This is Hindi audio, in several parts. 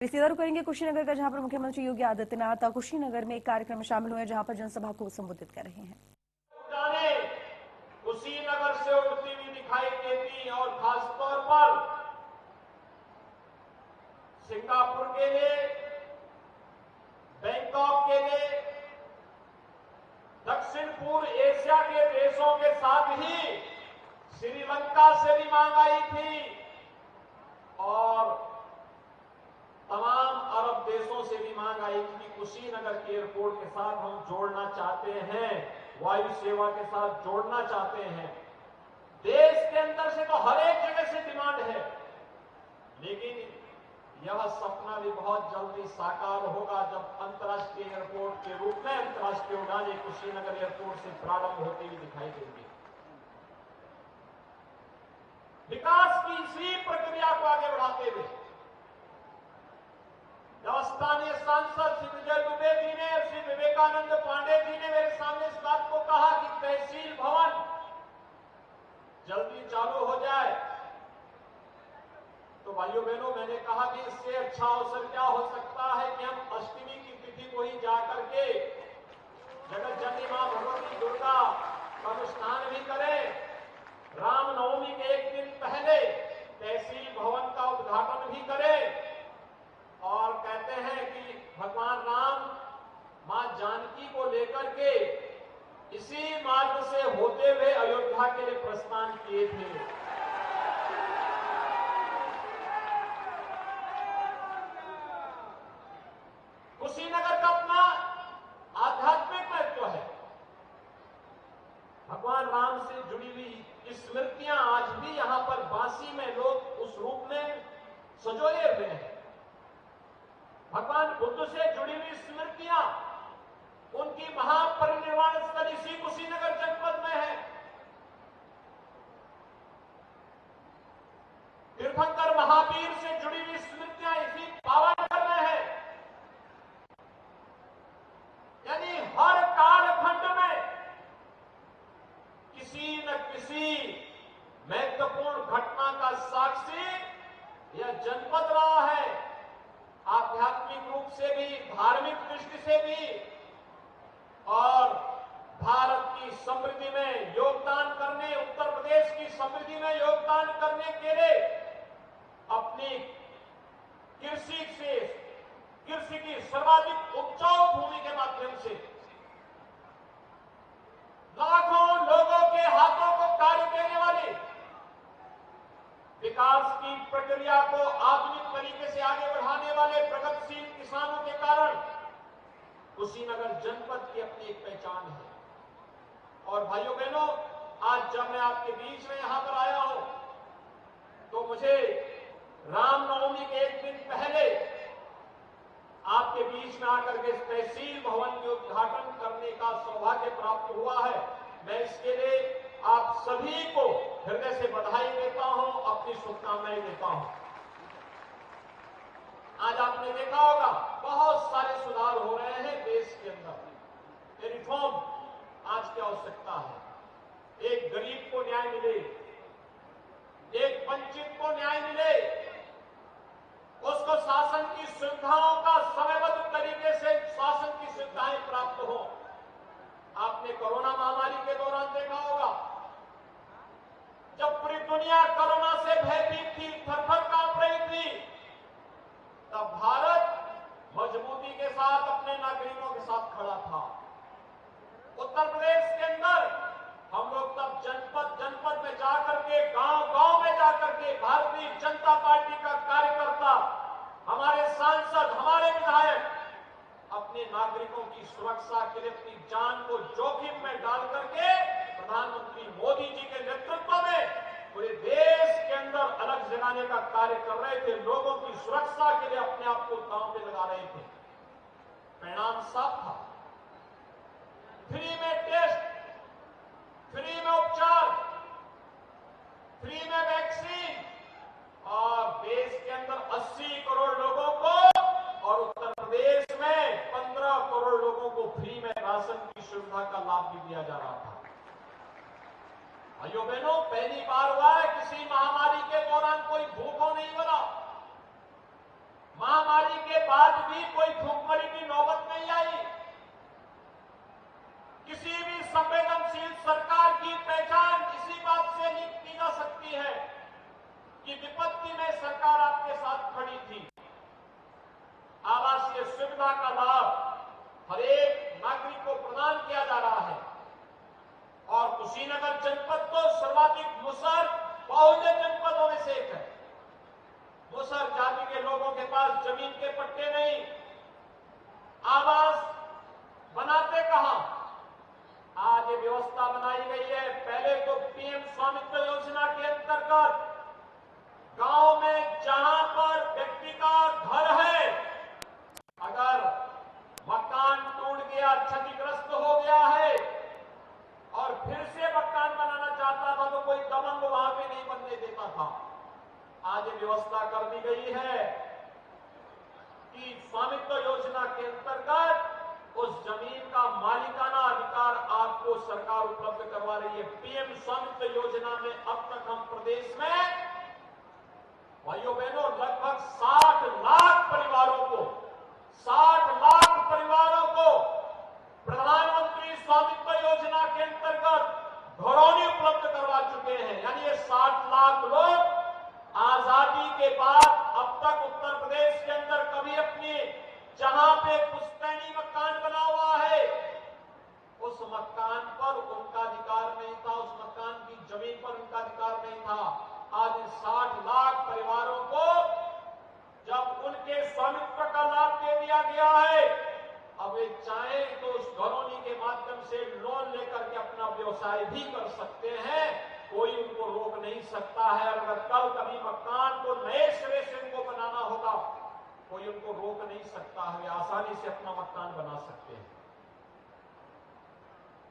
सीधा रुख करेंगे कुशीनगर का, जहां पर मुख्यमंत्री योगी आदित्यनाथ कुशीनगर में एक कार्यक्रम में शामिल हुए, जहां पर जनसभा को संबोधित कर रहे हैं। कुशीनगर से उड़ती हुई दिखाई देती और खासतौर पर सिंगापुर के लिए, बैंकॉक के लिए, दक्षिण पूर्व एशिया के देशों के साथ ही श्रीलंका से भी मांग आई थी और तमाम अरब देशों से भी मांग आई थी कि कुशीनगर के एयरपोर्ट के साथ हम जोड़ना चाहते हैं, वायु सेवा के साथ जोड़ना चाहते हैं। देश के अंदर से तो हर एक जगह से डिमांड है, लेकिन यह सपना भी बहुत जल्दी साकार होगा जब अंतर्राष्ट्रीय एयरपोर्ट के रूप में अंतर्राष्ट्रीय उड़ानें कुशीनगर एयरपोर्ट से प्रारंभ होती हुई दिखाई देंगी। विकास की इसी प्रक्रिया को आगे बढ़ाते हुए जब स्थानीय सांसद श्री विजय दुबे जी ने और श्री विवेकानंद पांडे जी ने मेरे सामने इस बात को कहा कि तहसील भवन जल्दी चालू हो जाए, तो भाइयों बहनों मैंने कहा कि इससे अच्छा अवसर क्या हो सकता है कि हम अष्टमी की तिथि को ही जाकर के जगत जननी मां भगवती दुर्गा का अनुष्ठान भी करें, रामनवमी के एक दिन पहले तहसील भवन का उद्घाटन भी करें और कहते हैं कि भगवान राम मां जानकी को लेकर के इसी मार्ग से होते हुए अयोध्या के लिए प्रस्थान किए थे। कुशीनगर का अपना आध्यात्मिक महत्व है। भगवान राम से जुड़ी हुई स्मृतियां आज भी यहां पर बांसी में लोग उस रूप में संजोए हुए हैं। भगवान बुद्ध से जुड़ी हुई स्मृतियां, उनकी महापरिनिर्वाण स्थल इसी कुशीनगर जनपद में है। तीर्थंकर महावीर से जुड़ी हुई स्मृतियां इसी पावागढ़ में है। यानी हर कालखंड में किसी न किसी महत्वपूर्ण घटना का साक्षी यह जनपद रहा है। आध्यात्मिक रूप से भी, धार्मिक दृष्टि से भी और भारत की समृद्धि में योगदान करने, उत्तर प्रदेश की समृद्धि में योगदान करने के लिए अपनी कृषि की सर्वाधिक उपजाऊ भूमि के माध्यम से लाखों लोगों के हाथों को कार्य देने वाली विकास की प्रक्रिया को आधुनिक तरीके से आगे बढ़ाने वाले प्रगतिशील किसानों के कारण कुशीनगर जनपद की अपनी एक पहचान है। और भाइयों बहनों, आज जब मैं आपके बीच में यहां पर आया हूं तो मुझे रामनवमी के एक दिन पहले आपके बीच में आकर के तहसील भवन के उद्घाटन करने का सौभाग्य प्राप्त हुआ है। मैं इसके लिए आप सभी को हृदय से बधाई देता हूं, अपनी शुभकामनाएं देता हूं। आज आपने देखा होगा बहुत सारे सुधार हो रहे हैं देश के अंदर। रिफॉर्म आज की आवश्यकता है। एक गरीब को न्याय मिले, एक वंचित को न्याय मिले, उसको शासन की सुविधाओं का समयबद्ध तरीके से शासन की सुविधाएं प्राप्त हो। आपने कोरोना महामारी के दौरान देखा होगा, जब पूरी दुनिया कोरोना से भयभीत थी, थर-थर कांप रही थी, तब भारत मजबूती के साथ अपने नागरिकों के साथ खड़ा था। उत्तर प्रदेश के अंदर हम लोग तब जनपद में जाकर के, गांव में जाकर के भारतीय जनता पार्टी का कार्यकर्ता, हमारे सांसद, हमारे विधायक अपने नागरिकों की सुरक्षा के लिए अपनी जान को जोखिम में डाल करके प्रधानमंत्री मोदी जी के नेतृत्व में पूरे देश के अंदर अलग जगाने का कार्य कर रहे थे। लोगों की सुरक्षा के लिए अपने आप को दांव पे लगा रहे थे। परिणाम साफ था, फ्री में टेस्ट, फ्री में उपचार, फ्री में वैक्सीन और देश के अंदर 80 करोड़ लोगों को और उत्तर प्रदेश में 15 करोड़ लोगों को फ्री में राशन की सुविधा का लाभ भी दिया जा रहा था। भाइयों बहनों, पहली बार हुआ है किसी महामारी के दौरान कोई भूखों नहीं मरा। महामारी के बाद भी कोई भूखमरी की नौबत नहीं आई। किसी भी संवेदनशील सरकार की पहचान इसी बात से की जा सकती है कि विपत्ति में सरकार आपके साथ खड़ी थी। आवासीय सुविधा का लाभ हर एक नागरिक को प्रदान किया जा रहा है और कुशीनगर जनपद तो सर्वाधिक मुसहर बहुजन जनपदों में से एक है। मुसहर जाति के लोगों के पास जमीन के पट्टे नहीं, आवास बनाते कहां? आज ये व्यवस्था बनाई गई है। पहले तो पीएम स्वामित्व योजना के अंतर्गत गांव में जहां पर व्यक्ति का घर है, अगर मकान टूट गया, क्षतिग्रस्त हो गया है और फिर से मकान बनाना चाहता था तो कोई दबंग वहां पे नहीं बनने देता था। आज ये व्यवस्था कर दी गई है कि स्वामित्व योजना के अंतर्गत उस जमीन का मालिकाना अधिकार आपको सरकार उपलब्ध करवा रही है। पीएम स्वामित्व योजना में अब तक हम प्रदेश में भाइयों बहनों लगभग 60 लाख परिवारों को प्रधानमंत्री स्वामित्व योजना के अंतर्गत घरौनी उपलब्ध करवा चुके हैं। यानी ये 60 लाख लोग आजादी के बाद अब तक उत्तर प्रदेश के अंदर कभी अपनी जहां पे पुश्तैनी मकान बना हुआ है उस मकान पर उनका अधिकार नहीं था, उस मकान की जमीन पर उनका अधिकार नहीं था। आज 60 लाख परिवारों को जब उनके स्वामित्व का लाभ दे दिया गया है, अब वे चाहे तो उस घरौनी के माध्यम से लोन लेकर के अपना व्यवसाय भी कर सकते हैं। कोई उनको रोक नहीं सकता है। अगर कल कभी मकान को नए सिरे से उनको बनाना होगा, कोई उनको रोक नहीं सकता है। वे आसानी से अपना मकान बना सकते हैं।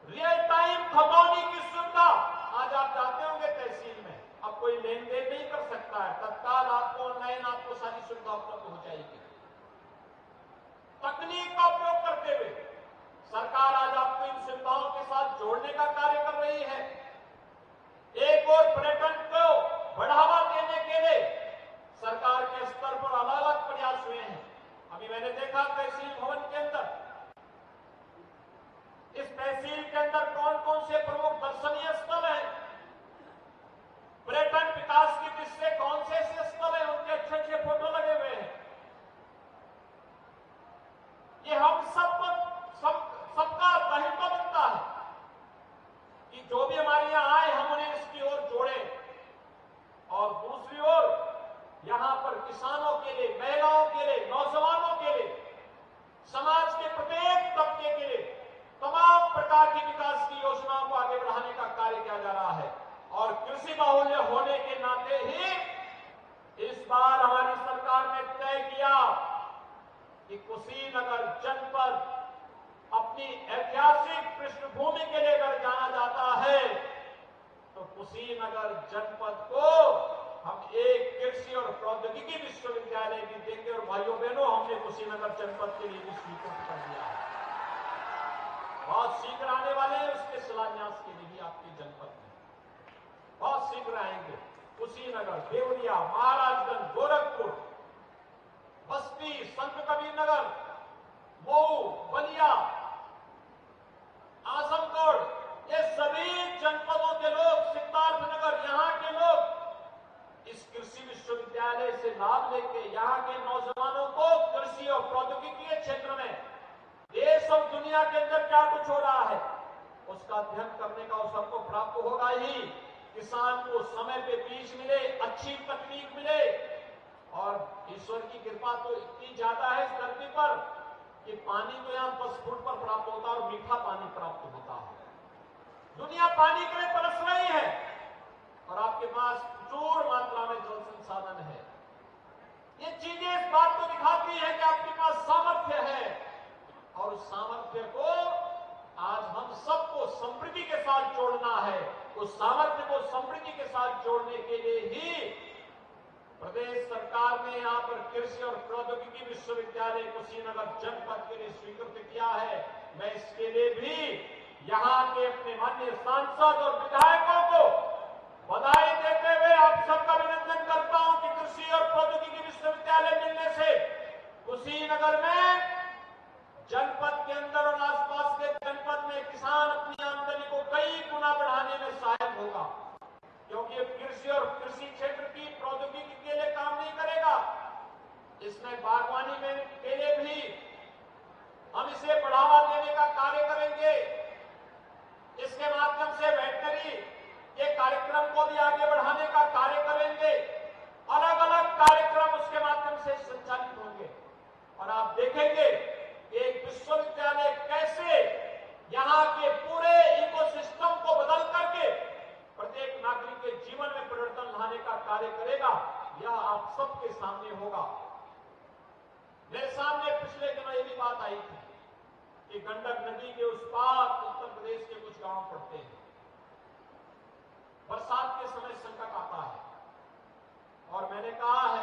रियल टाइम खतौनी की सुविधा आज आप जाते होंगे तहसील में, अब कोई लेन देन नहीं कर सकता है, तत्काल आपको ऑनलाइन आपको सारी सुविधा उपलब्ध हो जाएगी। तकनीक का उपयोग करते हुए सरकार आज आपको इन सुविधाओं के साथ जोड़ने का कार्य कर रही है। एक और पर्यटन को बढ़ावा देने के लिए सरकार के स्तर पर अलग अलग प्रयास हुए हैं। अभी मैंने देखा तहसील भवन के अंदर, इस तहसील के अंदर कौन कौन से प्रमुख दर्शनीय स्थल हैं, पर्यटन विकास की दृष्टि से कौन से ऐसे स्थल हैं, उनके अच्छे अच्छे फोटो लगे हुए हैं। ये हम सबका दायित्व बनता है कि जो भी हमारे यहां आए हम उन्हें इसकी ओर जोड़ें। और दूसरी ओर यहां पर किसानों के लिए, महिलाओं के लिए, नौजवानों के लिए, समाज के प्रत्येक तबके के लिए तमाम प्रकार की विकास की योजनाओं को आगे बढ़ाने का कार्य किया जा रहा है। और कृषि बाहुल्य होने के नाते ही इस बार हमारी सरकार ने तय किया कि कुशीनगर जनपद अपनी ऐतिहासिक पृष्ठभूमि के लिए अगर जाना जाता है तो कुशीनगर जनपद को हम एक कृषि और प्रौद्योगिकी विश्वविद्यालय भी देंगे। और भाइयों बहनों, हमने कुशीनगर जनपद के लिए भी स्वीकृत कर दिया है। बहुत शीघ्र आने वाले हैं उसके शिलान्यास के लिए भी आपके जनपद में बहुत शीघ्र आएंगे। कुशीनगर, देवरिया, महाराजगंज, गोरखपुर, बस्ती, संत कबीर नगर, मऊ, बलिया, आजमगढ़, ये सभी जनपदों के लोग, सिद्धार्थनगर, यहाँ के लोग इस कृषि विश्वविद्यालय से लाभ लेके यहाँ के नौजवानों को कृषि और प्रौद्योगिकी के क्षेत्र में देश और दुनिया के अंदर क्या कुछ हो रहा है उसका अध्ययन करने का अवसर को प्राप्त होगा ही। किसान को समय पे बीज मिले, अच्छी तकनीक मिले और ईश्वर की कृपा तो इतनी ज्यादा है इस धरती पर कि पानी तो यहाँ 10 फुट पर प्राप्त होता है और मीठा पानी प्राप्त होता है। दुनिया पानी के लिए तरस रही है और आपके पास प्रचुर मात्रा में जल संसाधन है। ये चीजें इस बात को दिखाती है कि आपके पास सामर्थ्य है और उस सामर्थ्य को आज हम सबको समृद्धि के साथ जोड़ना है। उस सामर्थ्य को समृद्धि के साथ जोड़ने के लिए ही प्रदेश सरकार ने यहाँ पर कृषि और प्रौद्योगिकी विश्वविद्यालय कुशीनगर जनपद के लिए स्वीकृत किया है। मैं इसके लिए भी यहाँ के अपने माननीय सांसद और विधायकों को बधाई देते हुए आप सबका अभिनंदन करता हूं कि कृषि और प्रौद्योगिकी विश्वविद्यालय मिलने से कुशीनगर में जनपद के अंदर और आसपास के जनपद में किसान अपनी आमदनी को कई गुना बढ़ाने में सहायक होगा, क्योंकि ये कृषि और कृषि क्षेत्र की प्रौद्योगिकी के लिए काम नहीं करेगा। इसमें बागवानी में के लिए भी हम इसे बढ़ावा देने का कार्य करेंगे। इसके माध्यम से वेटनरी के कार्यक्रम को भी आगे बढ़ाने का कार्य करेंगे। अलग अलग कार्यक्रम उसके माध्यम से संचालित होंगे और आप देखेंगे एक विश्वविद्यालय कैसे यहां के पूरे इकोसिस्टम को बदल करके प्रत्येक नागरिक के जीवन में परिवर्तन लाने का कार्य करेगा। यह आप सबके सामने होगा। मेरे सामने पिछले दिनों ये भी बात आई थी कि गंडक नदी के उस पार उत्तर प्रदेश के कुछ गांव पड़ते हैं। बरसात के समय संकट आता है और मैंने कहा है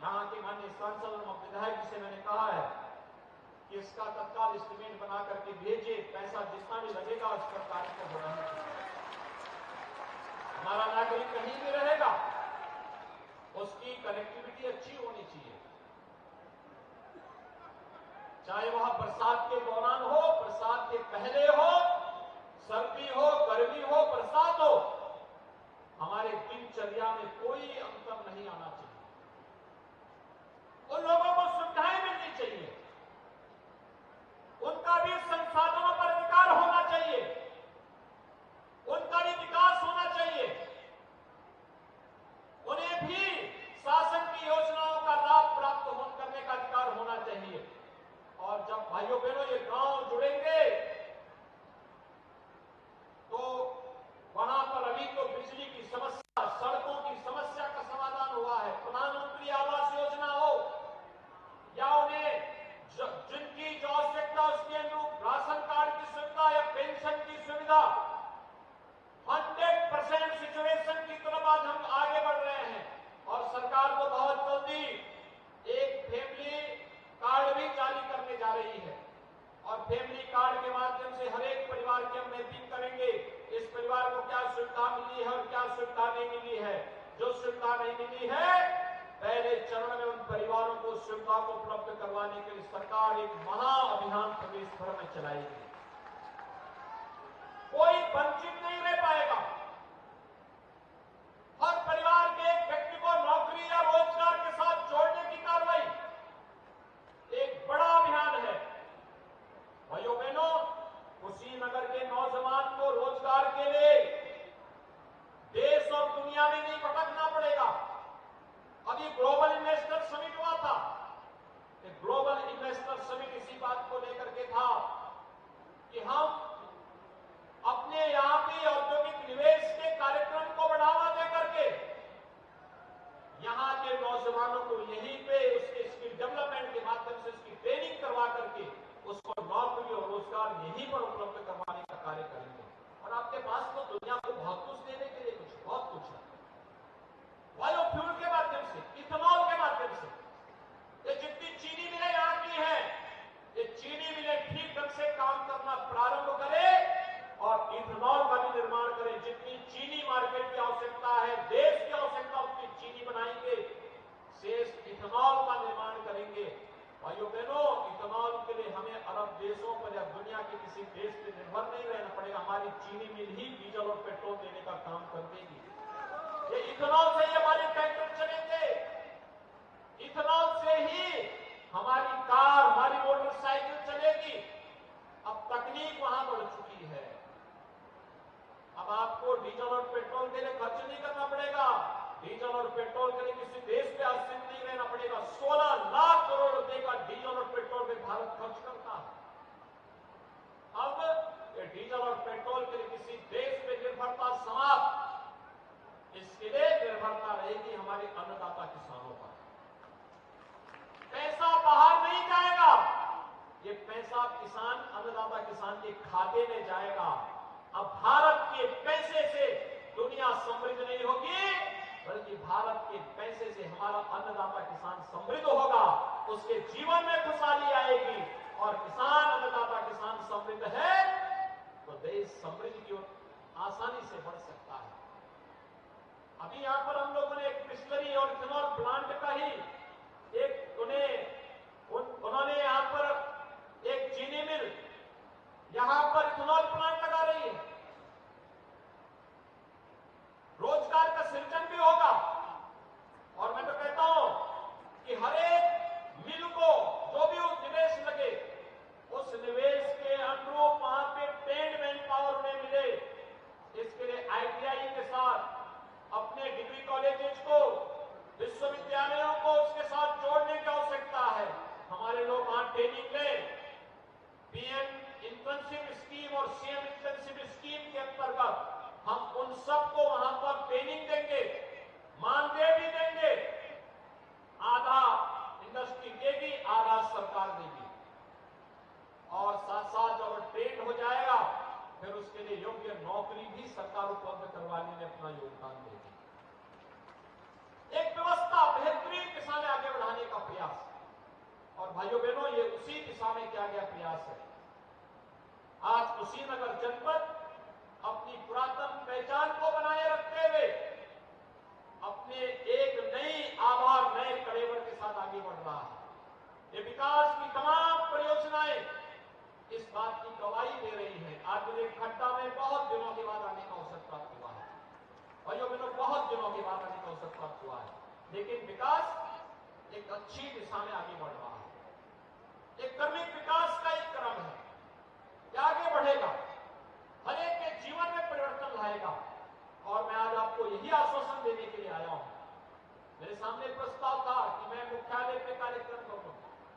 यहाँ के माननीय सांसद और विधायक जी से मैंने कहा है कि इसका तत्काल एस्टीमेट बना करके भेजिए, पैसा जितना भी लगेगा उस पर कार्य को बढ़ाना चाहिए। हमारा नागरिक कहीं भी रहेगा, उसकी कनेक्टिविटी अच्छी होनी चाहिए, चाहे वह बरसात के दौरान हो, बरसात के पहले हो, सर्दी हो, गर्मी हो, बरसात हो, हमारे दिनचर्या में कोई अंतर नहीं आना चाहिए। उन लोगों को सुविधाएं मिलनी चाहिए, उनका भी संसाधनों पर अधिकार होना चाहिए, उनका भी विकास होना चाहिए, उन्हें भी शासन की योजनाओं का लाभ प्राप्त करने का अधिकार होना चाहिए। और जब भाइयों बहनों ये गांव जुड़ेंगे तो वहां पर अभी तो बिजली की समस्या, सड़कों की समस्या का समाधान हुआ है। प्रधानमंत्री आवास योजना हो या उन्हें जिनकी जो आवश्यकता उसके अनुरूप राशन कार्ड की सुविधा या पेंशन की सुविधा, 100% सिचुएशन की तरफ आज हम आगे बढ़ रहे हैं। और सरकार को बहुत जल्दी एक फैमिली कार्ड भी जारी करने जा रही है और फैमिली कार्ड के माध्यम से हर एक परिवार की हम मैपिंग करेंगे, इस परिवार को क्या सुविधा मिली है और क्या सुविधा नहीं मिली है। जो सुविधा नहीं मिली है, पहले चरण में उन परिवारों को सुविधा को उपलब्ध करवाने के लिए सरकार एक महा अभियान प्रदेश भर में चलाएगी। कोई वंचित नहीं रह पाएगा। हर परिवार के एक व्यक्ति को नौकरी या रोजगार के साथ जोड़ने की कार्रवाई एक बड़ा अभियान है। भाइयों बहनों, कुशीनगर के नौजवान को रोजगार के लिए देश और दुनिया में नहीं भटकना पड़ेगा। अभी ग्लोबल इन्वेस्टर समिट हुआ था। ग्लोबल इन्वेस्टर समिट इसी बात को लेकर के था कि हम अपने यहां भी औद्योगिक निवेश के कार्यक्रम को बढ़ावा देकर के यहां के नौजवानों को यहीं पे उसके स्किल डेवलपमेंट के माध्यम से उसकी ट्रेनिंग करवा करके उसको नौकरी और रोजगार यहीं पर उपलब्ध करवाने का कार्य करेंगे। और आपके पास तो दुनिया को बहुत कुछ देने के लिए बहुत कुछ है। बायोफ्यूल के माध्यम से, इथेनॉल के माध्यम से, ये जितनी चीनी मिलें यहाँ की है, ये चीनी मिलें ठीक ढंग से काम करना प्रारंभ करें और इथेनॉल का भी निर्माण करें। जितनी चीनी मार्केट की आवश्यकता है, देश की आवश्यकता, उतनी चीनी बनाएंगे, शेष इथेनॉल का निर्माण करेंगे। भाइयों बहनों, इथेनॉल के लिए हमें अरब देशों पर या दुनिया के किसी देश पर निर्भर नहीं रहना पड़ेगा। हमारी चीनी मिल ही डीजल और पेट्रोल देने का काम कर देगी। ये इथेनॉल से ही हमारे ट्रैक्टर चलेंगे, इथेनॉल से ही हमारी कार, हमारी मोटरसाइकिल चलेगी। अब तकनीक वहां बढ़ चुकी है, अब आपको डीजल और पेट्रोल के लिए खर्च नहीं करना पड़ेगा। डीजल और पेट्रोल के लिए किसी देश पे आश्रित नहीं रहना पड़ेगा। 16 लाख करोड़ रुपए का डीजल और पेट्रोल पे भारत खर्च करता है। अब ये डीजल और पेट्रोल के लिए किसी देश पे निर्भरता समाप्त। इसके लिए निर्भरता रहेगी हमारे अन्नदाता किसानों पर। पैसा बाहर नहीं जाएगा, ये पैसा किसान, अन्नदाता किसान के खाते में जाएगा। अब भारत के पैसे से दुनिया समृद्ध नहीं होगी, बल्कि भारत के पैसे से हमारा अन्नदाता किसान समृद्ध होगा, उसके जीवन में खुशहाली आएगी। और किसान, अन्नदाता किसान समृद्ध है तो देश समृद्धि की ओर आसानी से बढ़ सकता है। अभी यहां पर हम लोगों ने एक डिस्टिलरी और इथेनॉल प्लांट का ही एक उन्हें भाइयों बहनों, ये उसी दिशा में किया गया प्रयास है। आज कुशीनगर जनपद अपनी पुरातन पहचान को बनाए रखते हुए अपने एक नई आभार, नए कलेवर के साथ आगे बढ़ रहा है। ये विकास की तमाम परियोजनाएं इस बात की गवाही दे रही है। आज मुझे खट्टा में बहुत दिनों के बाद आने का अवसर प्राप्त हुआ है, भाइयों बहनों, बहुत दिनों के बाद आने का अवसर प्राप्त हुआ है। लेकिन विकास एक अच्छी दिशा में आगे बढ़ रहा है। एक क्रमिक विकास का एक क्रम है, ये आगे बढ़ेगा, हर एक के जीवन में परिवर्तन लाएगा। और मैं आज आपको यही आश्वासन देने के लिए आया हूं। मेरे सामने प्रस्ताव था कि मैं मुख्यालय पे कार्यक्रम करूं।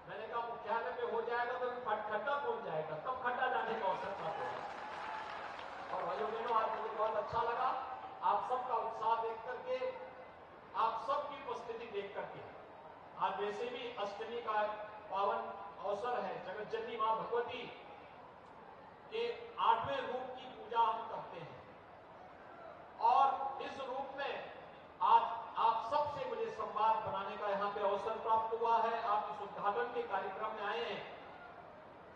मैंने कहा मुख्यालय पे हो जाएगा तो खड्डा कौन जाएगा, तब खड्डा जाने का अवसर प्राप्त होगा। और भाइयों बहनों, आज मुझे बहुत अच्छा लगा आप सबका उत्साह देख करके, आप सबकी उपस्थिति देख करके। आज वैसे भी अष्टमी का पावन अवसर है। जगत जननी मां भगवती के 8वें रूप की पूजा हम करते हैं और इस रूप में आज आप सबसे मुझे संवाद बनाने का यहाँ पे अवसर प्राप्त हुआ है। आप इस उद्घाटन के कार्यक्रम में आए हैं।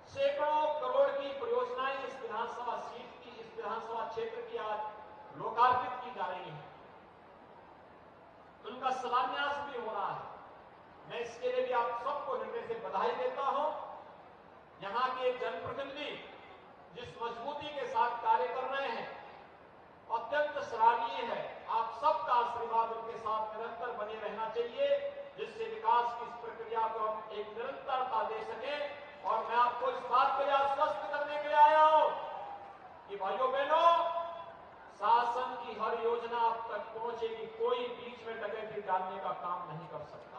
सैकड़ों करोड़ की परियोजनाएं इस विधानसभा सीट की, इस विधानसभा क्षेत्र की आज लोकार्पित की जा रही है। उनका शिलान्यास भी हो रहा है। मैं इसके लिए भी आप सबको हृदय से बधाई देता हूं। यहाँ के जनप्रतिनिधि जिस मजबूती के साथ कार्य कर रहे हैं, अत्यंत सराहनीय है। आप सबका आशीर्वाद उनके साथ निरंतर बने रहना चाहिए, जिससे विकास की इस प्रक्रिया को हम एक निरंतरता दे सके। और मैं आपको इस बात के लिए आश्वस्त करने के लिए आया हूं कि भाइयों बहनों, शासन की हर योजना आप तक पहुंचेगी। कोई बीच में डकैती डालने का काम नहीं कर सकता।